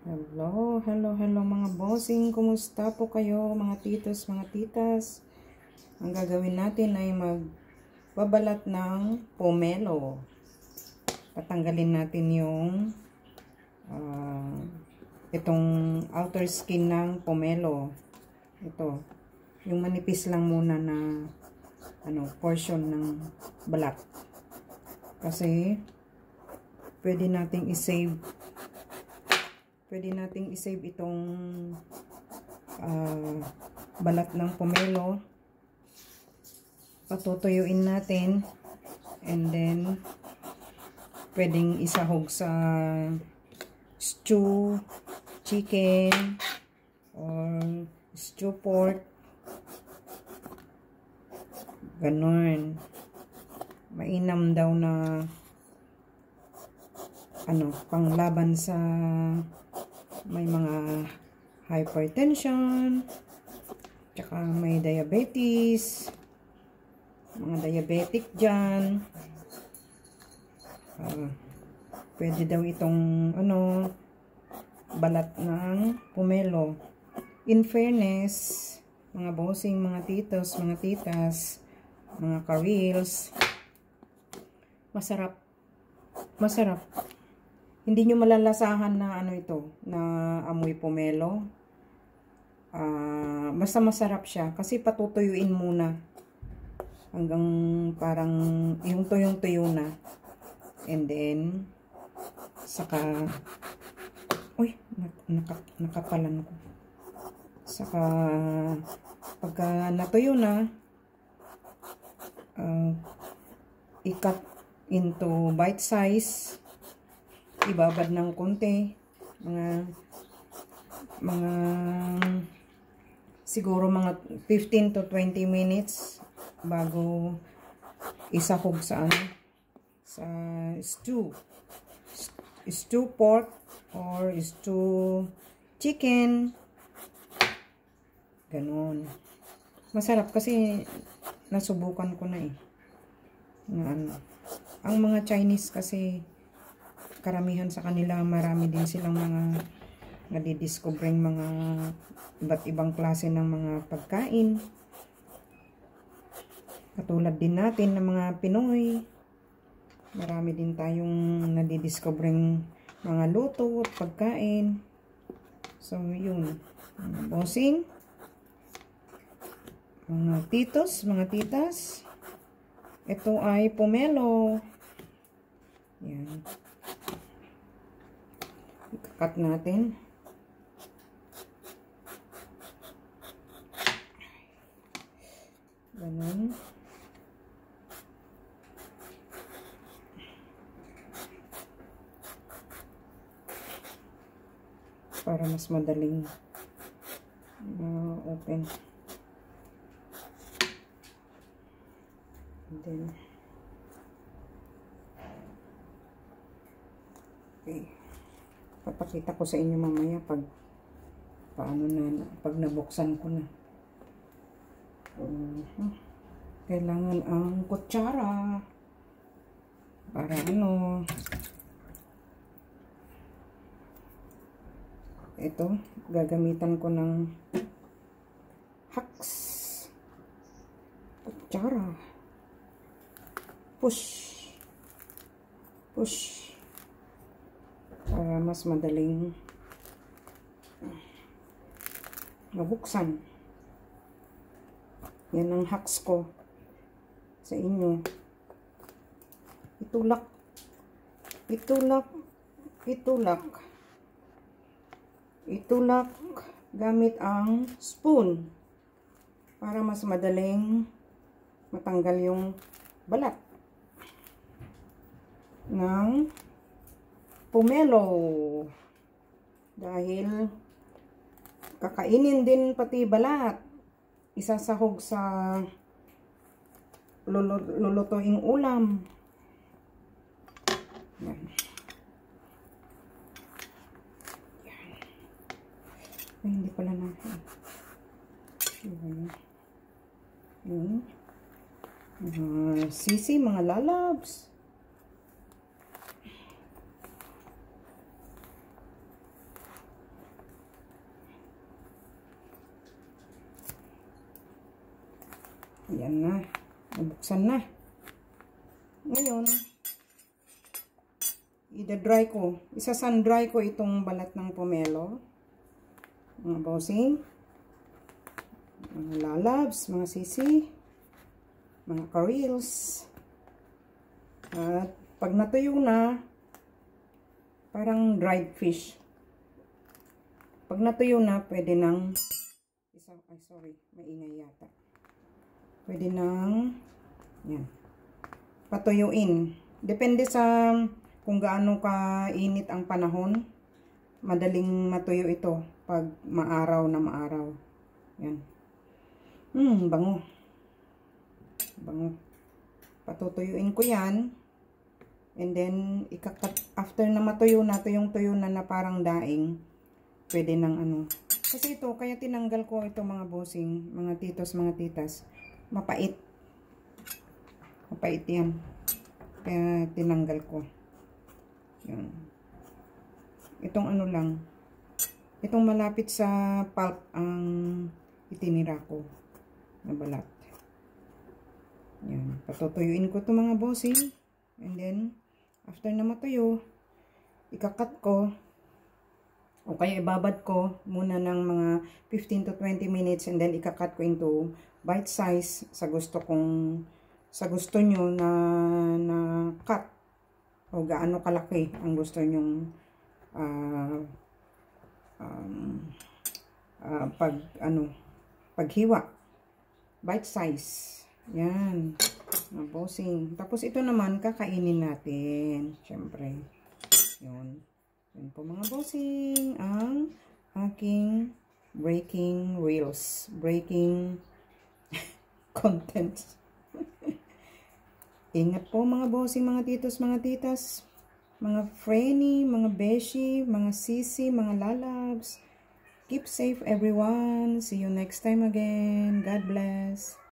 Hello, hello mga bossing. Kumusta po kayo mga titos, mga titas? Ang gagawin natin ay magbabalat ng pomelo. Patanggalin natin yung itong outer skin ng pomelo. Ito, yung manipis lang muna na portion ng balat. Kasi pwede nating i-save itong balat ng pomelo. Patutuyuin natin and then pwedeng isahog sa stew, chicken or stew pork. Ganon. Mainam daw na panglaban sa may mga hypertension, tsaka may diabetes, mga diabetic dyan. Pwede daw itong balat ng pomelo. In fairness, mga bossing, mga titos, mga titas, mga ka-reels, masarap. Hindi nyo malalasahan na na amoy pomelo. Basta masarap siya kasi patutuyuin muna hanggang parang yung tuyong-tuyo na. And then saka nakapalan ko. Saka pagka natuyo na, i-cut into bite size. Ibabad ng konti, siguro mga 15 to 20 minutes bago isahog sa stew pork or stew chicken. Ganon. Masarap kasi nasubukan ko na ang mga Chinese kasi karamihan sa kanila, marami din silang mga nadidiscovering mga iba't ibang klase ng mga pagkain. Katulad din natin ng mga Pinoy. Marami din tayong nadidiscovering mga luto at pagkain. So, yun. Mga bossing, mga titos, mga titas, ito ay pomelo. Yan. Cut natin. Ganun. Para mas madaling open. And then okay. Papakita ko sa inyo mamaya pag nabuksan ko na. Kailangan ang kutsara para ito, gagamitan ko ng hacks. Kutsara. Push. Para mas madaling mabuksan. Yan ang hacks ko sa inyo. Itulak gamit ang spoon para mas madaling matanggal yung balat ng pomelo, dahil kakainin din pati balat, isasahog sa lulutuing ulam. Yan. Ay, hindi pala natin. Sisi, mga lalabs. Ayan na. Nabuksan na. Ngayon, i-dry ko. Isa-sun-dry ko itong balat ng pomelo. Mga bossing. Mga lalabs, mga sisi. Mga karils. At pag natuyo na, parang dried fish. Pag natuyo na, pwede nang ay sorry, maingay yata. Pwede nang yan, patuyuin. Depende sa kung gaano kainit ang panahon. Madaling matuyo ito pag maaraw na maaraw. Yan. Bango. Bango. Patutuyuin ko yan. And then, after na matuyo na, tuyong-tuyo na parang daing, pwede nang ano. Kasi ito, kaya tinanggal ko ito mga bossing, mga titos, mga titas. Mapait. Mapait yan. Kaya tinanggal ko. Yan. Itong ano lang. Itong malapit sa pulp ang itinira ko na balat. Yan. Patutuyuin ko ito mga bossing. And then, after na matuyo, ikakat ko. O kaya ibabad ko muna ng mga 15 to 20 minutes and then ikakat ko into bite size sa gusto nyo na cut. O gaano kalaki ang gusto nyong paghiwa. Bite size. Yan. Bossing. Tapos ito naman kakainin natin. Syempre. Yun. Yan po mga bossing, ang aking breaking reels, breaking contents. Ingat po mga bossing, mga titos, mga titas, mga frenny, mga beshi, mga sisi, mga lalabs. Keep safe everyone. See you next time again. God bless.